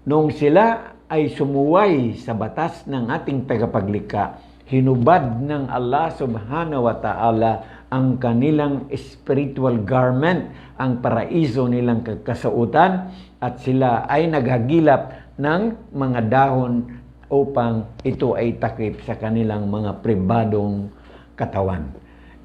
nung sila ay sumuway sa batas ng ating tagapaglikha, hinubad ng Allah subhanahu wa ta'ala ang kanilang spiritual garment, ang paraiso nilang kasuutan, at sila ay naghagilap ng mga dahon upang ito ay takip sa kanilang mga pribadong katawan.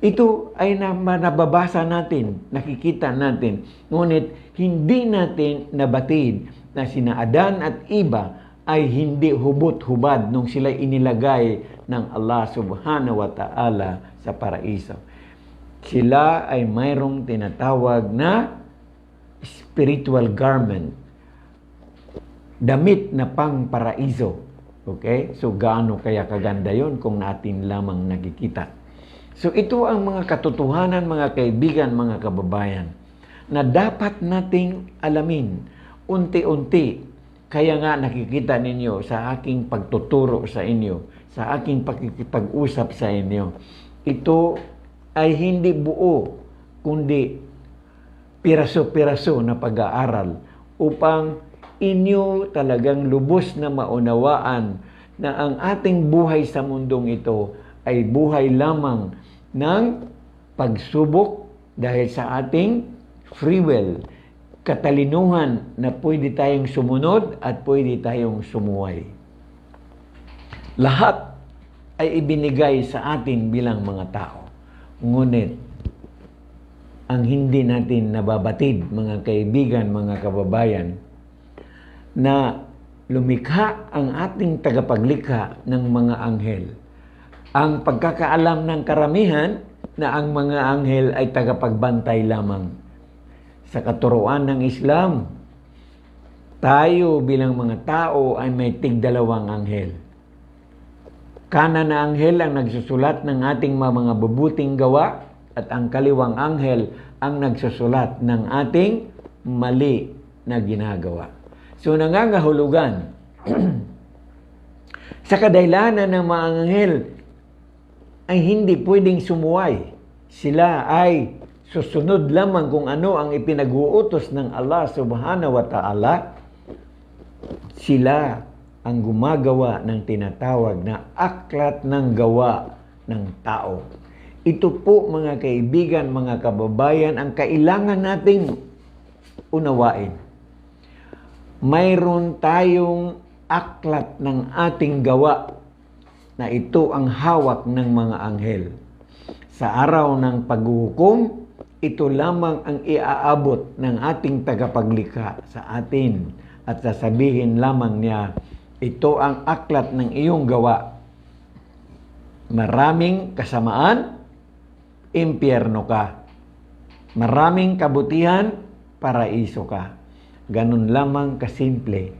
Ito ay nababasa natin, nakikita natin, ngunit hindi natin nabatid na sina Adan at Iba ay hindi hubot-hubad nung sila inilagay ng Allah subhanahu wa ta'ala sa paraiso. Sila ay mayroong tinatawag na spiritual garment, damit na pang paraiso. Okay? So, gaano kaya kaganda yon kung natin lamang nakikita. So, ito ang mga katotohanan, mga kaibigan, mga kababayan, na dapat nating alamin unti-unti. Kaya nga nakikita ninyo sa aking pagtuturo sa inyo, sa aking pakikipag-usap sa inyo, ito ay hindi buo, kundi piraso-piraso na pag-aaral upang inyo talagang lubos na maunawaan na ang ating buhay sa mundong ito ay buhay lamang ng pagsubok dahil sa ating free will, katalinuhan na pwede tayong sumunod at pwede tayong sumuway. Lahat ay ibinigay sa atin bilang mga tao. Ngunit, ang hindi natin nababatid, mga kaibigan, mga kababayan, na lumikha ang ating tagapaglikha ng mga anghel. Ang pagkakaalam ng karamihan na ang mga anghel ay tagapagbantay lamang. Sa katuruan ng Islam, tayo bilang mga tao ay may tig-dalawang anghel. Kanan na anghel ang nagsusulat ng ating mga mabubuting gawa at ang kaliwang anghel ang nagsusulat ng ating mali na ginagawa. So nangangahulugan sa kadahilanan ng mga anghel ay hindi pwedeng sumuway. Sila ay susunod lamang kung ano ang ipinag-uutos ng Allah subhanahu wa ta'ala. Sila ang gumagawa ng tinatawag na aklat ng gawa ng tao. Ito po mga kaibigan, mga kababayan, ang kailangan nating unawain. Mayroon tayong aklat ng ating gawa na ito ang hawak ng mga anghel. Sa araw ng paghuhukom, ito lamang ang iaabot ng ating tagapaglikha sa atin at sasabihin lamang niya, ito ang aklat ng iyong gawa. Maraming kasamaan, impyerno ka. Maraming kabutihan, paraiso ka. Ganun lamang kasimple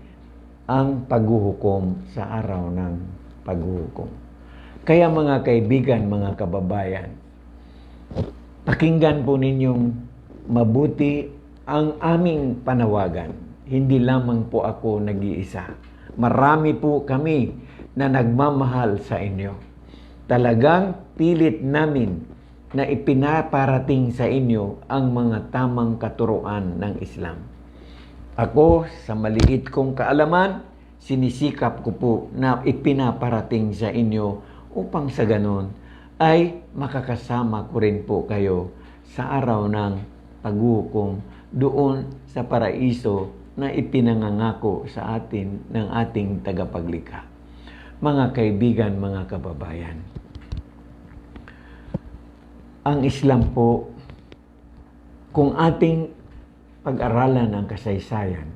ang paghuhukom sa araw ng paghuhukom. Kaya mga kaibigan, mga kababayan, pakinggan po ninyong mabuti ang aming panawagan. Hindi lamang po ako nag-iisa. Marami po kami na nagmamahal sa inyo. Talagang pilit namin na ipinaparating sa inyo ang mga tamang katuruan ng Islam. Ako, sa maliit kong kaalaman, sinisikap ko po na ipinaparating sa inyo upang sa ganon ay makakasama ko rin po kayo sa araw ng paghuhukom doon sa paraiso na ipinangangako sa atin ng ating tagapaglikha. Mga kaibigan, mga kababayan, ang Islam po, kung ating pag-aralan ang kasaysayan,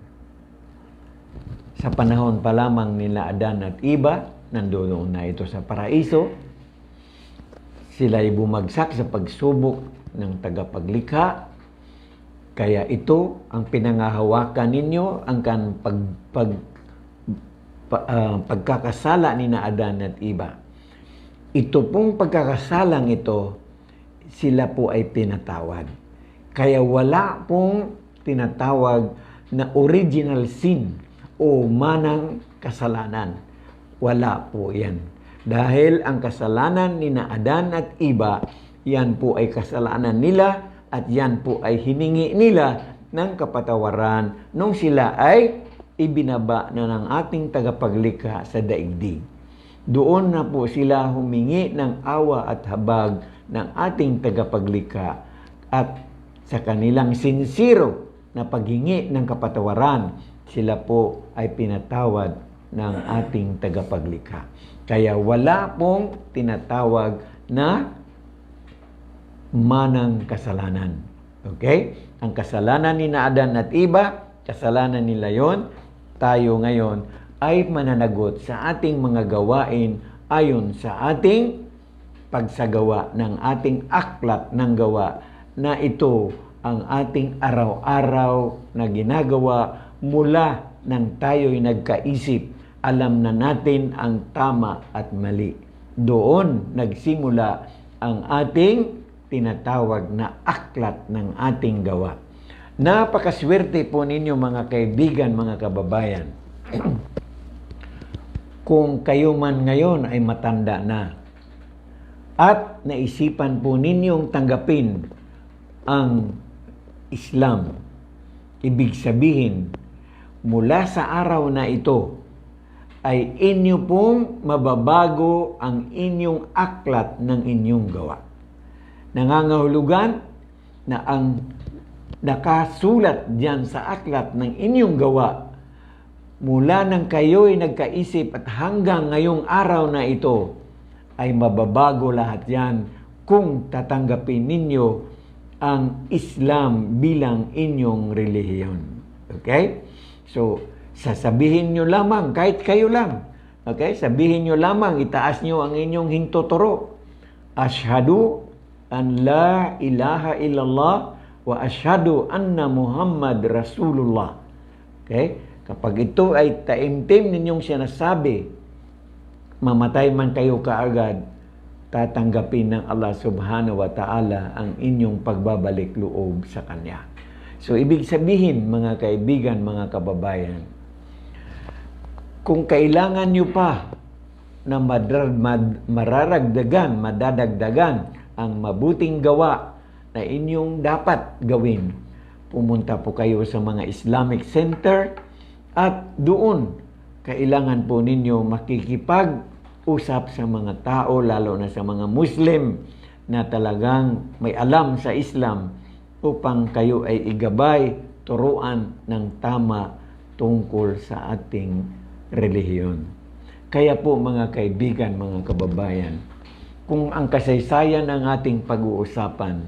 sa panahon pa lamang nila Adan at Iba, nandoon na ito sa paraiso, sila'y bumagsak sa pagsubok ng tagapaglikha. Kaya ito ang pinangahawakan ninyo, ang pagkakasala ni na Adan at Iba. Ito pong pagkakasalang ito, sila po ay pinatawad. Kaya wala pong tinatawag na original sin o manang kasalanan. Wala po yan. Dahil ang kasalanan ni na Adan at Iba, yan po ay kasalanan nila at yan po ay hiningi nila ng kapatawaran nung sila ay ibinaba na ng ating tagapaglikha sa daigdig. Doon na po sila humingi ng awa at habag ng ating tagapaglikha at sa kanilang sinsiro na paghingi ng kapatawaran, sila po ay pinatawad ng ating tagapaglikha. Kaya wala pong tinatawag na manang kasalanan. Okay? Ang kasalanan ni na Adan at Iba, kasalanan nila yon, tayo ngayon ay mananagot sa ating mga gawain ayon sa ating pagsagawa ng ating aklat ng gawa na ito ang ating araw-araw na ginagawa mula nang tayo'y nagkaisip. Alam na natin ang tama at mali. Doon nagsimula ang ating tinatawag na aklat ng ating gawa. Napakaswerte po ninyo mga kaibigan, mga kababayan. Kung kayo man ngayon ay matanda na at naisipan po ninyong tanggapin ang Islam, ibig sabihin, mula sa araw na ito ay inyo pong mababago ang inyong aklat ng inyong gawa. Nangangahulugan na ang nakasulat diyan sa aklat ng inyong gawa mula nang kayo'y nagkaisip at hanggang ngayong araw na ito ay mababago lahat yan kung tatanggapin ninyo ang Islam bilang inyong relihiyon. Okay? So, sasabihin nyo lamang, kahit kayo lang. Okay? Sabihin nyo lamang, itaas nyo ang inyong hintuturo. Ashhadu an la ilaha illallah wa ashhadu anna Muhammad Rasulullah. Okay? Kapag ito ay taimtim ninyong sinasabi, mamatay man kayo kaagad, tatanggapin ng Allah subhanahu wa ta'ala ang inyong pagbabalik loob sa Kanya. So, ibig sabihin, mga kaibigan, mga kababayan, kung kailangan nyo pa na madadagdagan ang mabuting gawa na inyong dapat gawin, pumunta po kayo sa mga Islamic Center at doon kailangan po ninyo makikipag-usap sa mga tao, lalo na sa mga Muslim na talagang may alam sa Islam upang kayo ay igabay, turuan ng tama tungkol sa ating relihiyon. Kaya po mga kaibigan, mga kababayan, kung ang kasaysayan ng ating pag-uusapan,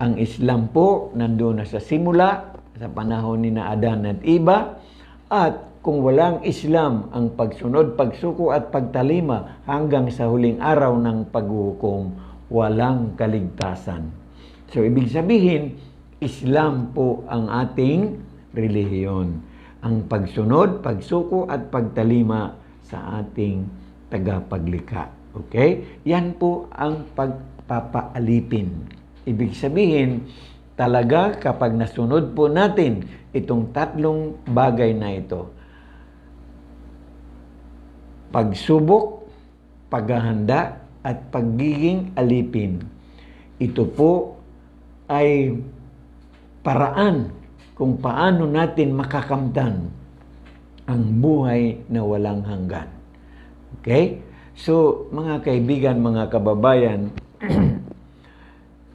ang Islam po nandoon na sa simula, sa panahon ni Adan at Iba, at kung walang Islam, ang pagsunod, pagsuko at pagtalima hanggang sa huling araw ng paghuhukom, walang kaligtasan. So, ibig sabihin, Islam po ang ating relihiyon. Ang pagsunod, pagsuko at pagtalima sa ating tagapaglikha. Okay? Yan po ang pagpapaalipin. Ibig sabihin, talaga kapag nasunod po natin itong tatlong bagay na ito, pagsubok, paghahanda, at pagiging alipin, ito po ay paraan kung paano natin makakamtan ang buhay na walang hanggan. Okay? So, mga kaibigan, mga kababayan,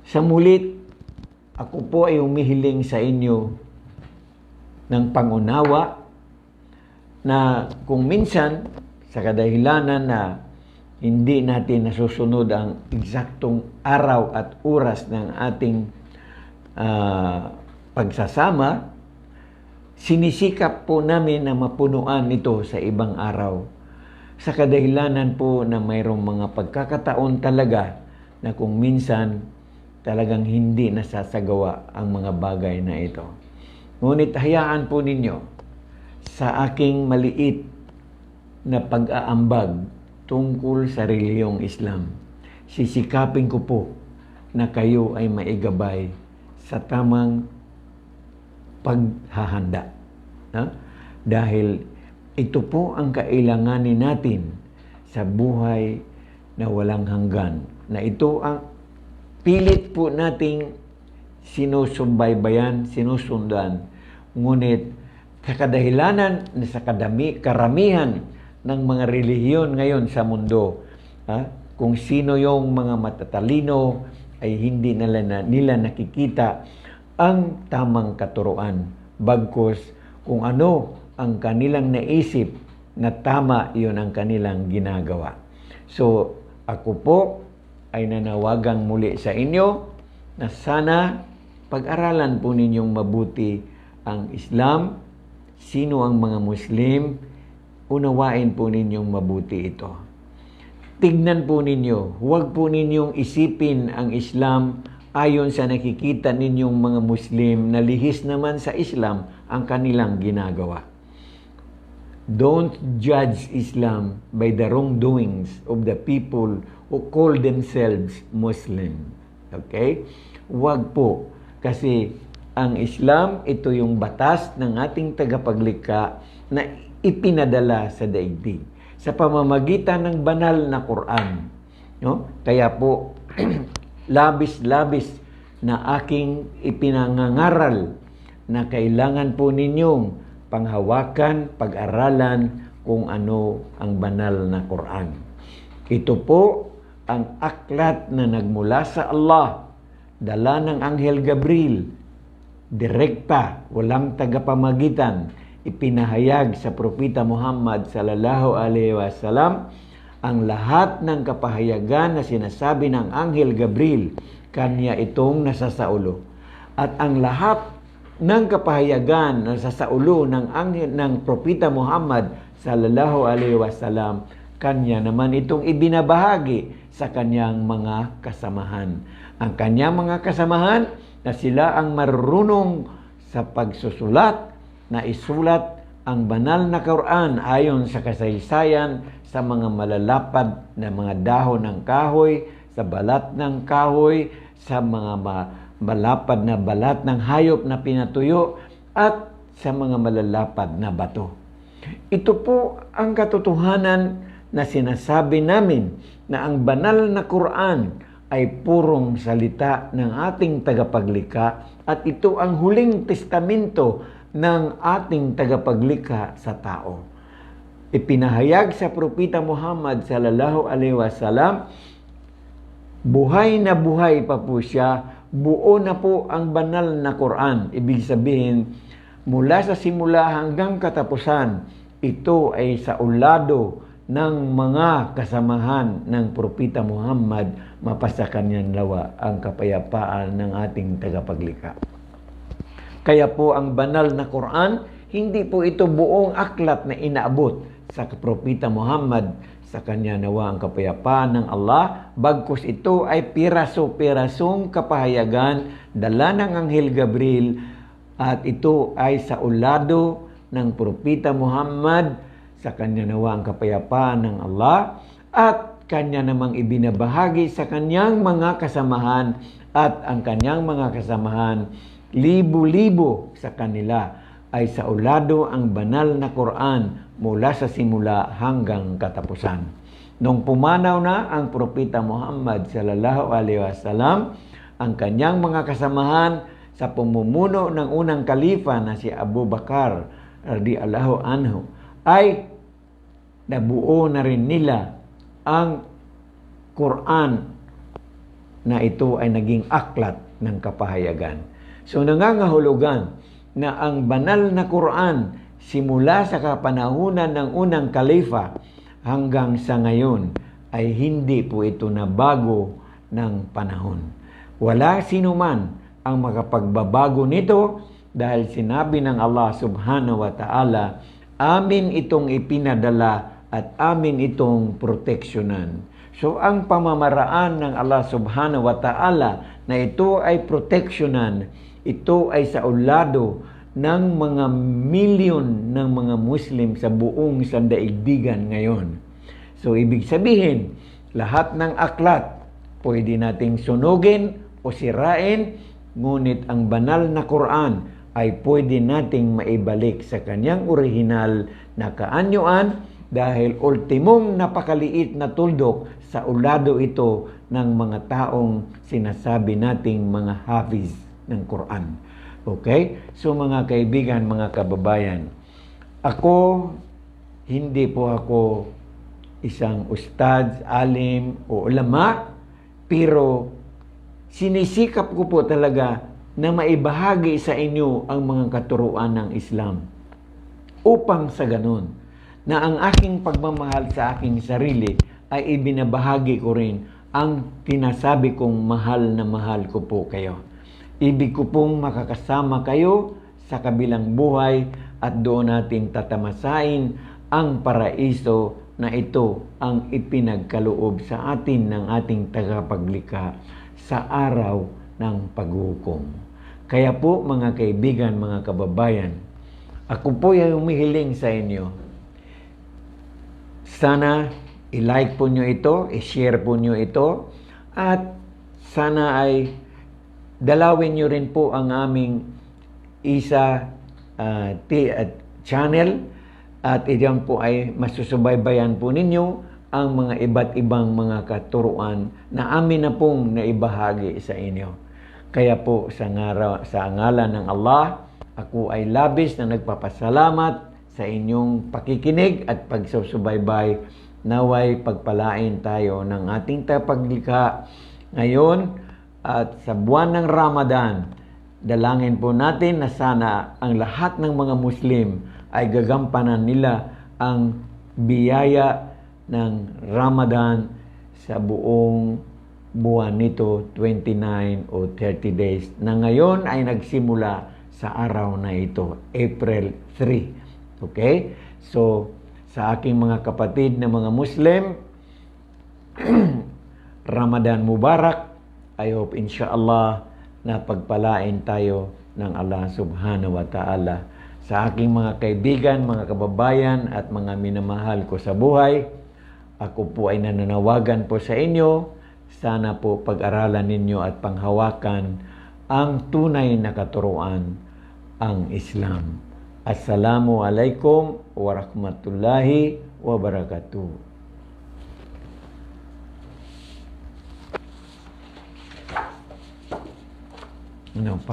sa mulit, ako po ay humihiling sa inyo ng pangunawa na kung minsan, sa kadahilanan na hindi natin nasusunod ang eksaktong araw at oras ng ating pagsasama, sinisikap po namin na mapunuan ito sa ibang araw. Sa kadahilanan po na mayroong mga pagkakataon talaga na kung minsan talagang hindi nasasagawa ang mga bagay na ito. Ngunit hayaan po ninyo sa aking maliit na pag-aambag tungkol sa relihiyong Islam. Sisikapin ko po na kayo ay maigabay sa tamang paghahanda. Dahil ito po ang kailanganin natin sa buhay na walang hanggan. Na ito ang pilit po nating sinusubaybayan, sinusundan. Ngunit sa kadahilanan, sa karamihan ng mga relihiyon ngayon sa mundo, kung sino yung mga matatalino ay hindi nila nakikita ang tamang katuruan. Bagkus kung ano ang kanilang naisip na tama, iyon ang kanilang ginagawa. So, ako po ay nanawagang muli sa inyo na sana pag-aralan po ninyong mabuti ang Islam sino ang mga Muslim, unawain po ninyong mabuti ito. Tignan po ninyo, huwag po ninyong isipin ang Islam ayon sa nakikita ninyong mga Muslim na lihis naman sa Islam ang kanilang ginagawa. Don't judge Islam by the wrongdoings of the people who call themselves Muslim. Okay? Huwag po. Kasi ang Islam, ito yung batas ng ating tagapaglikha na ipinadala sa daigdig sa pamamagitan ng banal na Quran. No? Kaya po, labis-labis na aking ipinangangaral na kailangan po ninyong panghawakan, pag-aralan kung ano ang banal na Quran. Ito po ang aklat na nagmula sa Allah, dala ng Anghel Gabriel, direkta, walang tagapamagitan, ipinahayag sa Propeta Muhammad sallallahu alaihi wasallam ang lahat ng kapahayagan na sinasabi ng Anghel Gabriel, kanya itong nasasaulo. At ang lahat ng kapahayagan na nasasaulo ng Propeta Muhammad sallallahu alaihi wasallam, kanya naman itong ibinabahagi sa kanyang mga kasamahan. Ang kanyang mga kasamahan na sila ang marunong sa pagsusulat na isulat ang banal na Quran ayon sa kasaysayan sa mga malalapad na mga dahon ng kahoy, sa balat ng kahoy, sa mga malapad na balat ng hayop na pinatuyo, at sa mga malalapad na bato. Ito po ang katotohanan na sinasabi namin na ang banal na Quran ay purong salita ng ating tagapaglikha at ito ang huling testamento ng ating tagapaglikha sa tao. Ipinahayag sa Propeta Muhammad sallallahu alaihi wasallam, buhay na buhay pa po siya, buo na po ang banal na Quran. Ibig sabihin, mula sa simula hanggang katapusan, ito ay sa ulado ng mga kasamahan ng Propeta Muhammad, mapasa kanyan lawa ang kapayapaan ng ating tagapaglikha. Kaya po ang banal na Quran, hindi po ito buong aklat na inaabot sa Propeta Muhammad, sa kanya nawa ang kapayapaan ng Allah, bagkus ito ay piraso-pirasong kapahayagan dala ng Anghel Gabriel at ito ay sa ulado ng Propeta Muhammad, sa kanya nawa ang kapayapaan ng Allah at kanya namang ibinabahagi sa kanyang mga kasamahan at ang kanyang mga kasamahan libo-libo sa kanila ay sa ulado ang banal na Quran mula sa simula hanggang katapusan. Nung pumanaw na ang Propeta Muhammad sallallahu alaihi wasallam, ang kanyang mga kasamahan sa pamumuno ng unang kalifa na si Abu Bakar radhiyallahu anhu ay nabuo na rin nila ang Quran na ito ay naging aklat ng kapahayagan. So nangangahulugan na ang banal na Quran simula sa kapanahunan ng unang kalifa hanggang sa ngayon ay hindi po ito nabago ng panahon. Wala sino man ang makapagbabago nito dahil sinabi ng Allah subhanahu wa ta'ala, amin itong ipinadala at amin itong proteksyonan. So ang pamamaraan ng Allah subhanahu wa ta'ala na ito ay proteksyonan, ito ay sa ulado ng mga milyon ng mga Muslim sa buong sandaigdigan ngayon. So ibig sabihin, lahat ng aklat pwede nating sunugin o sirain, ngunit ang banal na Quran ay pwede nating maibalik sa kanyang orihinal na kaanyuan dahil ultimong napakaliit na tuldok sa ulado ito ng mga taong sinasabi nating mga hafiz ng Quran. Okay? So mga kaibigan, mga kababayan, hindi po ako isang ustad, alim o ulama, pero sinisikap ko po talaga na maibahagi sa inyo ang mga katuruan ng Islam upang sa ganun na ang aking pagmamahal sa aking sarili ay ibinabahagi ko rin ang tinasabi kong mahal na mahal ko po kayo. Ibig ko pong makakasama kayo sa kabilang buhay at doon natin tatamasain ang paraiso na ito ang ipinagkaloob sa atin ng ating tagapaglikha sa araw ng paghukom. Kaya po mga kaibigan, mga kababayan, ako po ay humihiling sa inyo. Sana i-like po nyo ito, i-share po nyo ito, at sana ay dalawin nyo rin po ang aming channel at iyan po ay masusubaybayan po ninyo ang mga iba't ibang mga katuruan na amin na pong naibahagi sa inyo. Kaya po sa ngalan ng Allah, ako ay labis na nagpapasalamat sa inyong pakikinig at pagsusubaybay. Naway pagpalain tayo ng ating tagapaglikha ngayon at sa buwan ng Ramadan. Dalangin po natin na sana ang lahat ng mga Muslim ay gagampanan nila ang biyaya ng Ramadan sa buong buwan nito, 29 o 30 days, na ngayon ay nagsimula sa araw na ito, April 3. Okay? So, sa aking mga kapatid na mga Muslim, Ramadan Mubarak. I hope inshallah na pagpalain tayo ng Allah subhanahu wa ta'ala. Sa aking mga kaibigan, mga kababayan at mga minamahal ko sa buhay, ako po ay nananawagan po sa inyo. Sana po pag-aralan ninyo at panghawakan ang tunay na katuruan, ang Islam. Assalamu alaikum warahmatullahi wabarakatuh. Ano pa?